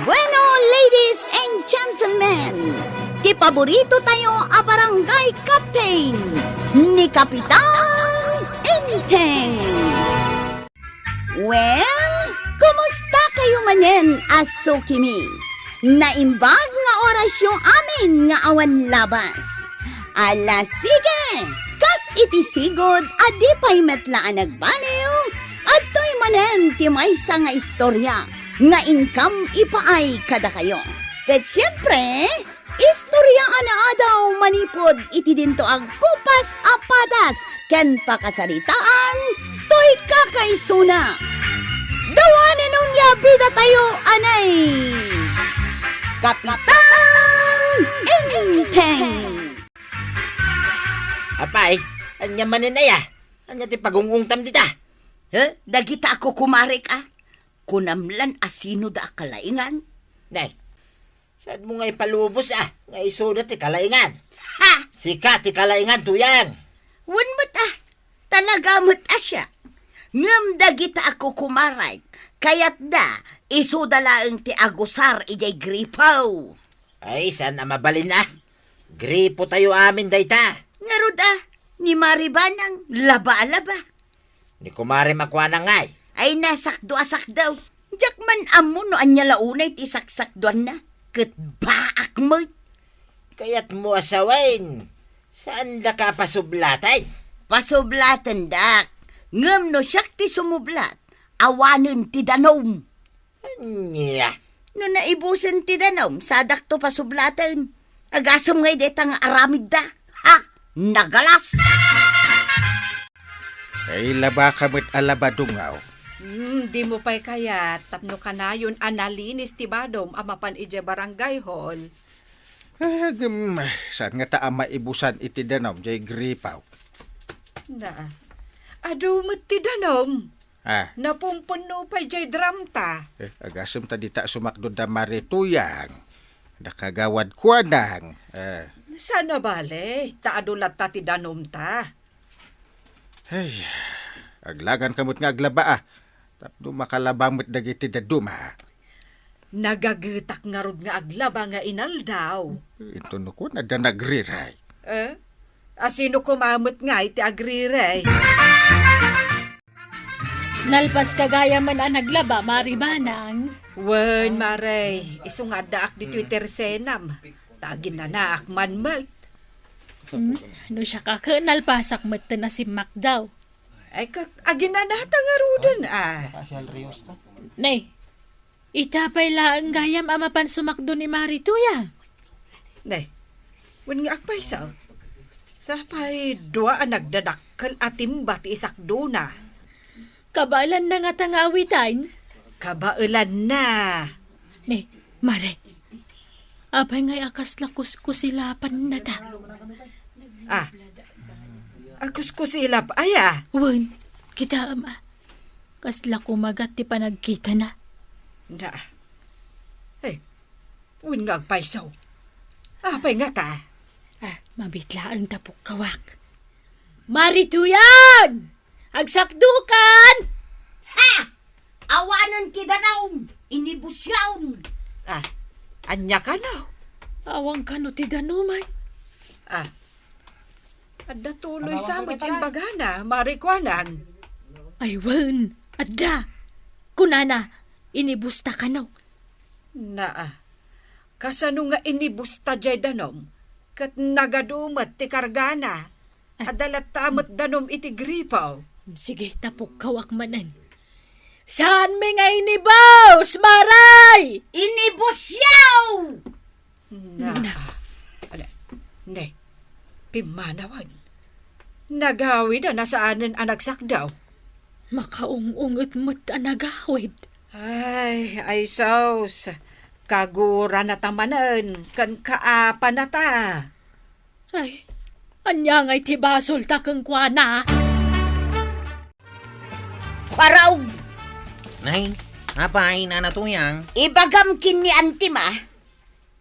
Bueno, ladies and gentlemen, ti paborito tayo a barangay captain ni Kapitan Enteng. Well, kumusta kayo manen, aso kimi? Naimbag nga oras yung amin nga awan labas. Ala sige, kas iti sigod adi pa'y metlaan nagbaliw at to'y manen ti maysa nga istorya nga income ipaay kada kayo. Ket siyempre, istorya ana daw manipod iti dinto ang kupas apadas ken pakasaritaan to'y kakaisuna. Dawanan nung labida tayo anay. Kapitan Enteng. Apay, anya manin na ya. Anya ti pagungungtam dita. Dagita ako kumarik kunamlan asino da akalaingan. Nay, saan mo nga ipalubos nga isuda ti kalaingan. Ha! Sika ti kalaingan tuyang. Wanmat talaga mat asya. Ngam dagita ako kumarik, kayat da isudalaang ti agusar ijay gripaw. Ay, saan na mabalin Gripo tayo amin dayta. Ngaruda, ni Maribanang laba-laba. Ni kumare makwana ngay. Ay nasakdo-asakdaw. Jakman amo no anya launay ti saksakdoan na. Ket baak mo. Kaya't mo asawain. Saan da ka pasublatay? Pasublatan dak. Ngam no siyak ti sumublat. Awanen ti danom. Anya. No naibusen ti danom, sadak to pasublatan. Agasam ngay detang aramid da. Ha! Nagalas! Ay laba kamit alaba dungaw. Di mo pa'y kaya, tapno ka na yun analinis ti badom amapan ije barangay hall. Saan nga ta maibusan iti danom jay gripaw? Na, ado mo't ti danom. Napumpuno pa'y jay dramta. Agasam ta di ta sumakdo da marituyang. Nakagawad kwa nang. Sana bale, taadulat ta ti danom ta. Ay, aglagan kamot nga aglaba Tapno makalabamot dagiti daduma. Nagagetak nga rod nga aglaba nga inaldaw. Ito no ko na da nagriray. Asino kumamot nga iti agriray. Nalpas kagaya man ang naglaba, Maribanang. Wen, Maray, isungad daak di Twitter senam. Tagin na naak man mat. No siya ka, nalpasak mat na si Mac daw. Ay, agin na nata nga rudan Nay, itapay laang gayam amapan sumakdo ni Marituya. Nay, wen nga akpay sa. Sapay, dua ang nagdadakkel atim bati isakdo na. Kabalan na nga tangawitan. Kabailan na. Nay, Mare, apay ngay akas lakus kusilapan na ta. Akus ko sila pa, Wen, kita ama. Kasla kumagat ti panagkita na. Na. Wen nga agpaysaw. Apay nga ta. Mabitla ang tapok kawak. Marituyan! Agsakdukan! Ha! Awanan ti danom. Inibusyawn. Anya ka na. Awang kano ti danumay. Adda tuloy sa mo timbagana, marikwanang. Ay, wen, adda. Kunana, inibusta ka no. Kasano nga inibusta jay danom, kat nagadumat ti kargana, adalat tamot danom iti gripaw. Sige, tapok kawak manan. Saan mi nga inibaws, Maray? Inibusyaw! Ne, pimanawan. Nagawid na saanan anak sakdaw. Makaungungot mo't anagawid. Ay saus. Kagura na tamanan, kan kaapa na ta. Ay, anya nga'y tibasol ta kang kwa. Paraw! Nay, apay na natuyang. Ibagam ni Antima.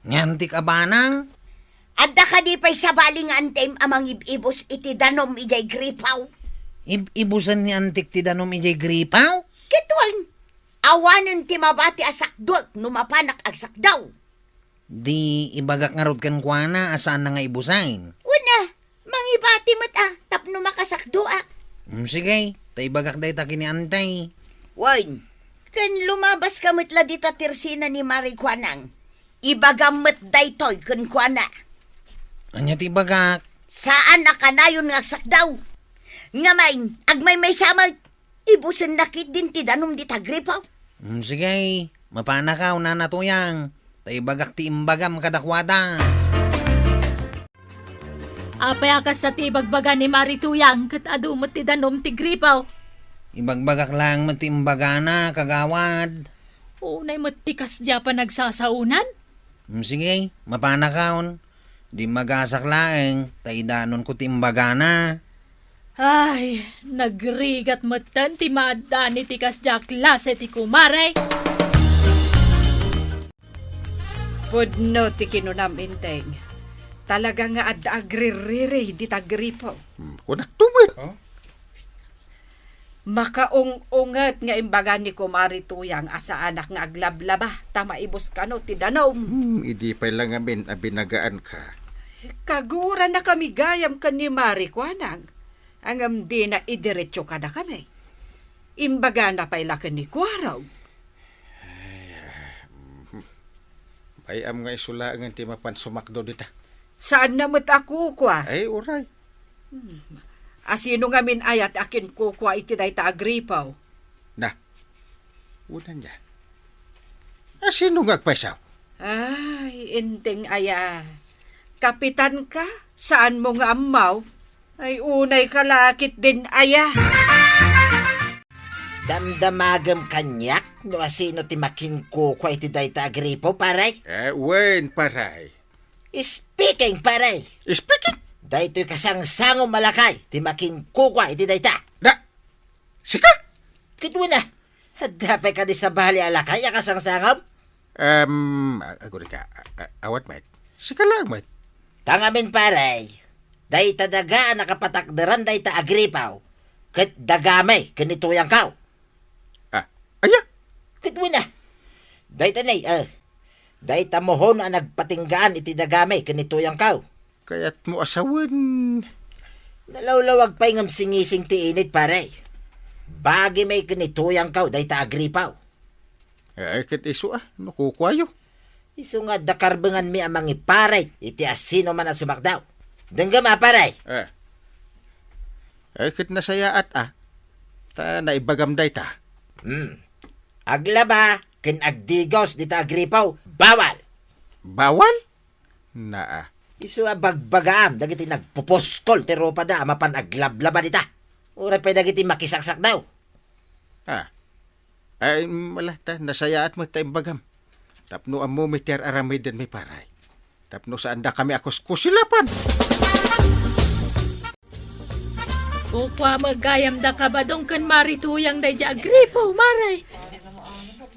Nyantik abanang. Adda ka di pa'y sabaling antem amang ibibos iti danom ijay gripaw. Ibusan ni antik ti danom ijay gripaw? Kitwan, Awanan ti mabati asakdot numapanak agsakdaw. Di ibagak nga rod kan kuana asaan na nga ibusain. Una, mangibati mo't tapno makasakdoak. Sige, tay bagak day ta kiniantay. Wine, kan lumabas ka mo't ladita tirsina ni Mari Kwanang. Ibagam mo't daytoy kan kuana. Anya ti bagak? Saan na kanayon nga agsakdaw? Ngamain, agmay may samag. Ibusan nakit din ti danom di tagripaw. Sige, mapanakaw na natuyang. Tay bagak ti imbagam kadakwada. Apay akas sa tibagbaga ni Marituyang kat adumot ti danom ti gripaw. Ibagbagak lang mati imbaga na kagawad. Unay mo tikas dya pa nagsasaunan? Sige, mapanakaw. Di magasak laeng, tay danon ko ti imbaga na. Ay, nagrigat mo tan ti maadda ni tikas dya klase ti kumare. Pudno ti kinunam inteng. Talaga nga adda agririri di tagripo. Kunak tumit. Makaung-unget nga imbaga ni Kumari Tuyang asa anak nga aglablaba. Tama ibus kano ti danom. Idi pa lang amin abinagaan ka. Kagura na kami gayam ka ni Mari Kwanang. Angam di na idiretso ka na kami. Imbaga na paila ka ni Kwaraw. Bayam nga isula ang ti mapan sumakdo dita. Saan na mo't ako kwa? Ay, uray. Asino nga min ayat akin kukwa iti day ta agripaw. Na, una niya. Sino nga agpaisaw? Ay, inting aya. Kapitan ka? Saan mo nga amaw? Ay, unay kalakit din aya. Damdamagam kanyak no asino ti makinko ko iti dayta agripo paray. Wen, paray. Speaking paray. Speaking? Daytoy kasangsangom malakay ti makinko ko iti dayta. Na, sika? Kitwa na. Hadapay ka di sa bahali alakay kasangsangom. Aguri ka. Awat, mate. Sika lang, mate. Tangamin paray. Dayta daga nakapatakdaran dayta agripaw. Ket dagamay kanituyang kaw. Aya? Kitwa na. Dayta nay, dayta mohon ang nagpatinggaan iti dagamay kanituyang kaw. Kaya't mo asawan. Nalawlawag pa'y ngam singising ti init pare. Bagi may kanituyang kaw dayta agripaw. Ay, kat iso nakukwayo. Iso nga dakarbengan mi amang iparay iti asino man at sumakdaw. Dengga maparay. Ay, kat nasayaat Ta naibagam dayta. Aglaba, ken agdigos dita agripaw, bawal. Bawal? Na, Isu bagbagaam, dagiti nagpuposkol ti ropa da, mapan aglablaba dita. Uray pa dagiti makisaksak daw. Ay, malata, nasayaat mo tayong bagam. Tapno ang mumiter aramay din may paray. Tapno saan da kami akos kusilapan. Kukwa magayam da kabadong kan Marituyang day dya gripo, maray.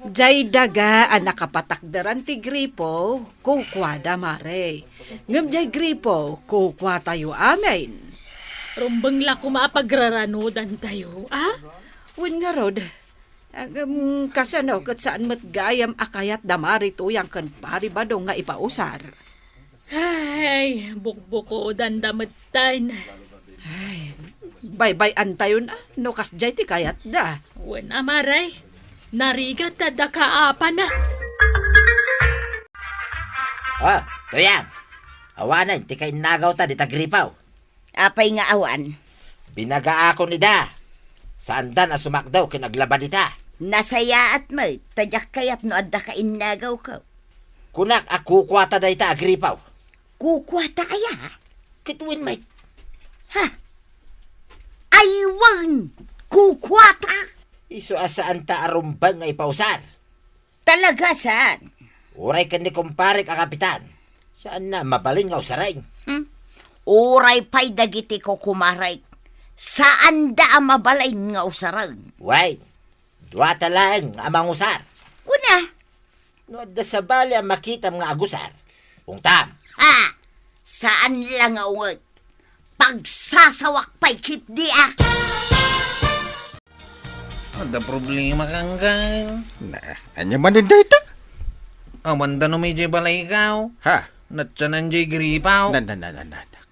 Jay daga ang nakapatakdaran ti gripo, kukwa da mare. Ngam jay gripo, kukwa tayo amin. Rumbang la kumapagraranudan tayo, Win nga rod, kasano kat saan matgayam akayat da Marituyang kan paribadong nga ipausar. Ay, bukbuko dandamatan. Bye-bye antayo na, no kas jay ti kayat da. Wala maray, narigat na dakaapa na. Tuyang. Awanan, ti kay nagaw ta dita agripaw. Apay nga awan. Binaga ako ni da. Saan da na sumakdaw kinaglaba dita. Nasayaat mo, tadyak kayat no adda ka innagaw ka. Kunak ako kwata dayta agripaw. Kukwata aya? Kitwin may. Aywan! Kukwata! Isu asaan ta arumbang nga ipausar. Talaga saan? Uray ka ni kumpare ka kapitan. Saan na mabalin nga usaray? Uray pa'y dagiti ko kumaray. Saan da mabalay nga usarang? Wait. Dua lang amang usar. Una, No da sa bali ang makita nga agusar. Ungtam. saan lang awag? Pagsasawak pa'y kit di Ada problema kang Kyle. Na, anya manin dayta? Awan da no may jay balay ikaw. Ha? Natsanan jay gripaw. Na.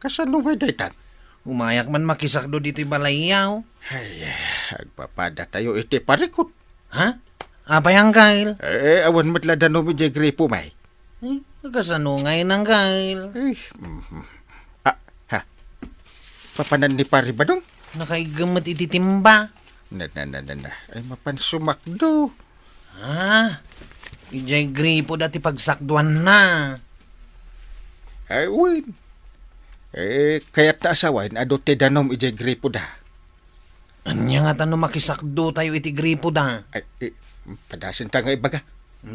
Kasano may daytan? Umayak man makisakdo dito'y balay yaw. Ay, agpapada tayo iti parikot. Ha? Apa yang Kyle? Awan matlada no medyo gripo may. Kasanungay ng Kyle. Ha? Papanan ni pari ba dong? Nakaigamot ititimba. Na. Ay, mapansumakdo. Ha? Ijay gripo dati pagsakduan na. Ay, win. Kaya ta asawain, adote danom ijay gripo da. Anya nga tanong makisakdo tayo iti gripo da. Ay, padasin ta nga ibaga.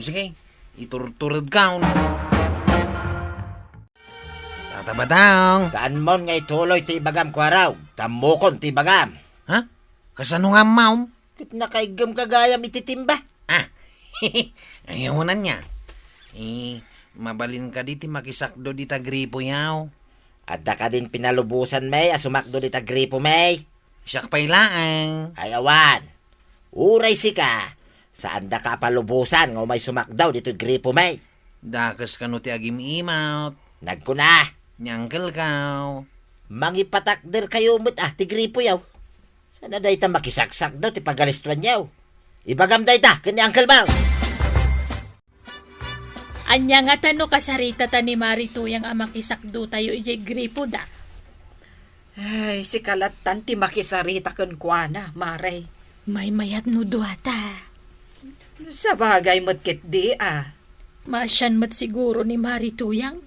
Sige, iturturad ka. Tatabatang. Saan mon nga ituloy ti bagam ko araw? Tamukon ti bagam. Ha? Kasano nga maum? Kit nakaigam kagayam ititimba. Ah, ayaw na niya. Mabalin ka diti makisakdo dita gripo yaw. Adda ka din pinalubusan may, asumakdo di tagripo may. Siyak pa'y laang. Ay awan. Uray si ka. Saan da ka palubusan nga may sumakdaw dito gripo may. Dakas ka no ti agim imaut. Nagkuna. Nyangkel kaw. Mangipatakder kayo mo't ti gripo yaw. Sana day ta makisaksak daw ti pagalistuan yaw. Ibagam day ta, kani Uncle Bao. Anya nga tano kasarita ta ni Marito yang amakisakdo tayo ijay gripo da. Ay, si kalatan ti makisarita kan kuana, Maray. May mayat no duwata. Sa bagay mo't kit di Masyan mat siguro ni Marito yang.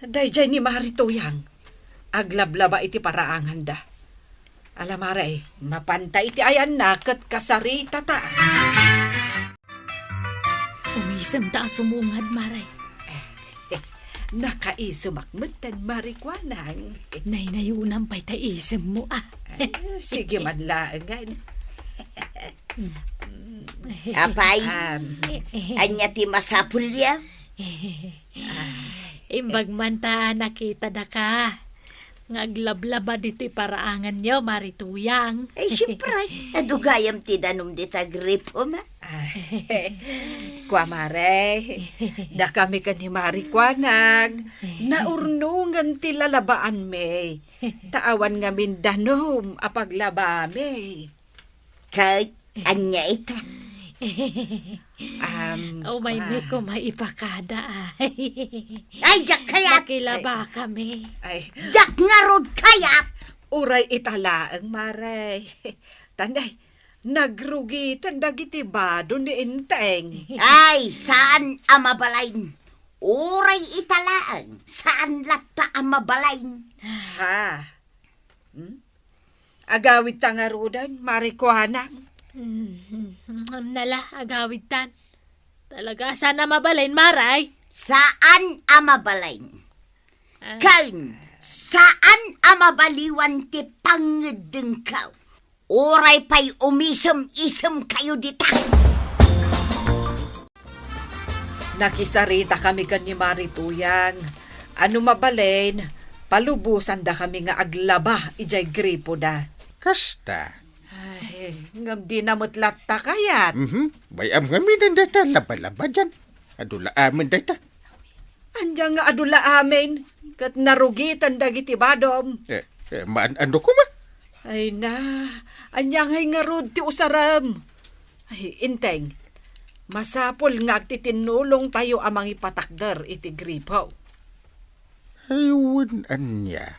Day ni Marituyang. Aglablaba iti paraangan da. Alam Maray, mapantay iti ayan na kat kasarita ta. Umisem ta sumungad, Maray. Nakaisumakmutan marikwanang. Naynayunang pa'y taisem mo Sige man laangan. Apay, anya ti masapul ya? Imbag man ta nakita da ka. Ngaglablaba dito'y paraangan niyo, Marituyang. Ay, siyempre, adugayam ti danom di tagripo ma. Kwa Maray, da kami kan ni marikwanag. Naurnungan ti lalabaan me. Taawan nga Mindanom apaglaba me. Kahit anya ito. May ko maipakada Ay, jak kayat! Makilaba kami. Ay, Jak nga rod kayat! uray italaang Maray. Tanday, nagrugi tandagiti bado ni Inteng. Ay, saan amabalain? Uray italaan, saan latta amabalain? Ha? Agawid tangarudan, marikwanang. Nala, agawid tan. Talaga, sana mabalain, Maray. Saan amabalain? Kain, saan amabaliwan ti pangedeng kaw? Uray pa'y umisem-isem kayo dita. Nakisarita kami kan ni Marituyang. Ano mabalain, palubusan da kami nga aglaba, ijay gripo da. Kasta. Ay, ngam di namot latta kayat. Bayam nga minan data, laba-laba dyan. Adula amin data. Anya nga adula amin, kat narugitan dagiti badom. Maan ano ko ma? Ay na, anya ngay nga rod ti usaram. Ay, Inteng, masapol nga agtitinulong tayo amang ipatakder iti gripo. Ayun, anya.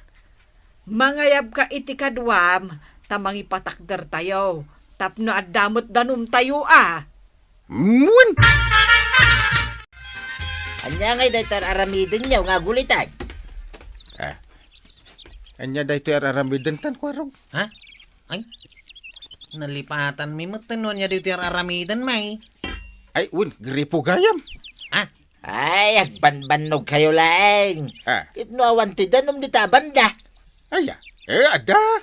Mangayab ka iti kadwam, tamang ipatakder tayo. Tapno at damot danum tayo Mun! Anya ngay day tar aramidin niyaw nga gulitan. Anya da ito araramidan tan kwarong. Ha? Ay, nalipatan mi matanon niya dito yung aramidan may. Ay, gripo gayam. Ha? Ay, agbanbanog kayo laeng. Kitno awan ti danom di tabanda. Aya, ada.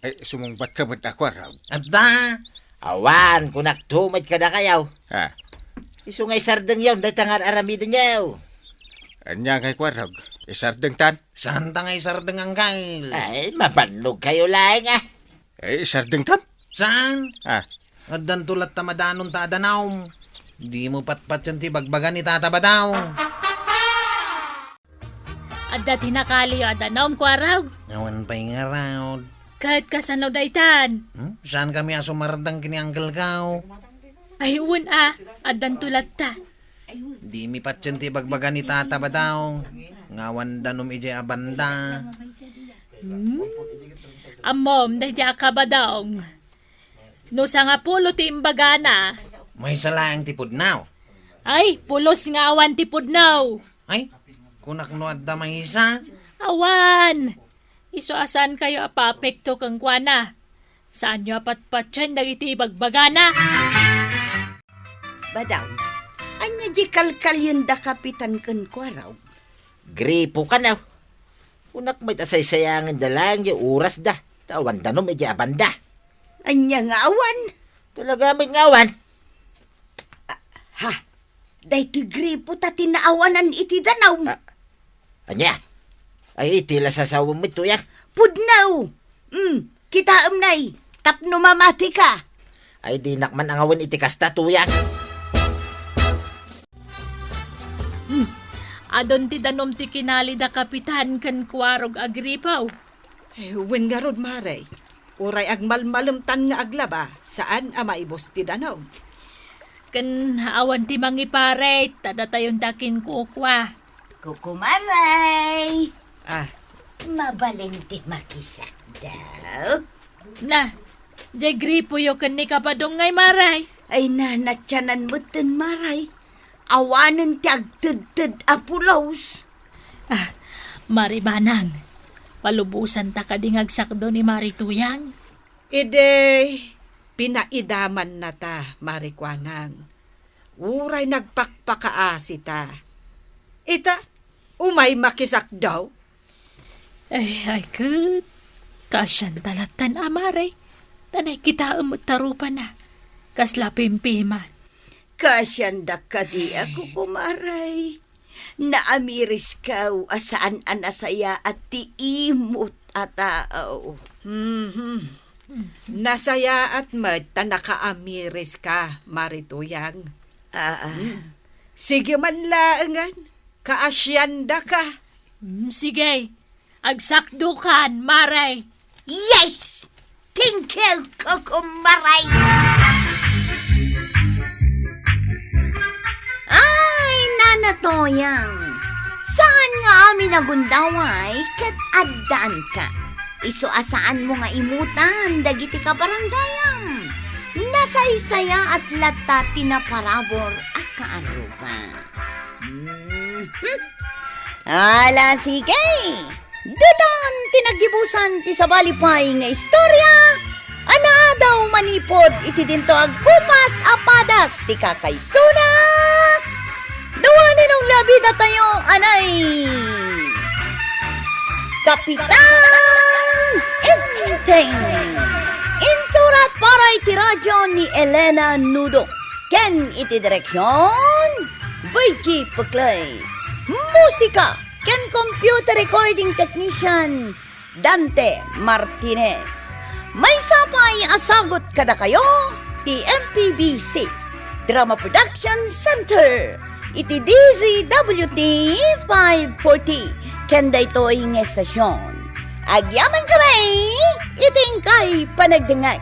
Ay, sumungbat ka man ako araw. Adda. Awan, kunak tumad ka na kayaw. Isungay sardeng yaw, day tangar aramidin yaw. Anya ngay kwarog. Isardeng tan. Saan tangay sardeng ang Kyle? Ay, mabanog kayo laeng Sardeng tam? Saan? Ah, Addan tulat tamadanon ta adanaw. Di mo patpat yan ti bagbagan ni Tata Badaw. Adda tinakali yung adanom ko araw. Nawan pa yung araw. Kahit kasanaw daytan. Saan kami asumardang kini Uncle Kao? Ay, adan tulat ta. Di mi patyan ti bagbagan ni Tata Badaw. Ngawan danom ije abanda. Amom, dahil ka ba daw? No sa nga pulo ti imbagana. May salaang tipod now. Ay, pulos nga awan ti pudnaw. Ay, kunak no adda may isa. Awan! Iso asan kayo apapekto kang kwana? Saan nyo apatpatyan dagiti ibagbagana? Badaw, anya di kalkal yun da kapitan kan kwaraw. Gripo ka na. Unak may tasaysayangan dalang yung oras da. Tawan danom iti abanda. Anya nga awan. Talaga may ngawan. Ha, day ti gripo ta tinaawanan iti danaw. Anya? Ay itila sa sawang mo ito yan. Pudnaw! Kita amnay, tapno mamati ka. Ay di nakman ang awan iti kasta tuyan. Adon ti danom ti kinali da kapitan kan kwarog agripaw. Wen garod Mare. Uray agmalmalumtan nga aglaba, saan maibos ti danaw? Kan awan ti mangipare, tada tayon takin kukwa. Kukumaray! Ah, Mabalenti makisak daw. Na, jay gripo yo kan ni kapadong ngay maray. Ay nanatyanan mo tin maray. Awanan ti agtid-tid apulaws. Maribanang, palubusan ta kadingagsakdo ni Marituyang. ide, pinaidaman na ta, Marikwanang. Uray nagpakpakaasi ta. Ita, umay makisak daw. Ay, kud. Kasyan talatan amare. Tanay kita umutarupa na. Kasla pimpiman. Kasyanda ka di ako kumaray. Naamiris kaw asaan anasaya at tiimot ataaw. Nasaya at mat ta nakaamiris ka, Marituyang. Sige man laangan, kaasyanda ka. Sige, agsakdukan, maray. Yes! Thank you, kukumaray! Ay, nanatoyang. Saan nga amin nagundaway kat addaan ka? Iso asaan mo nga imutan, dagiti ka barangayam. Nasaysaya at lata tinaparabor akaaruba. Ala, sige. Dudan tinagibusan ti sabalipay nga istorya. Ana daw manipod iti dinto agkupas apadas ti kakaysunak. Duwanin ang labida tayo, anay. Kapitan Inteng. Insurat para iti radyo ni Elena Nudo. Ken iti direksyon Virgie Puklay. Musika ken computer recording technician Dante Martinez. May sapay asagot kada kayo ti MPBC Drama Production Center iti DZWT 540 ken daytoy nga estasyon. Agyaman kami iting kay panagdingay.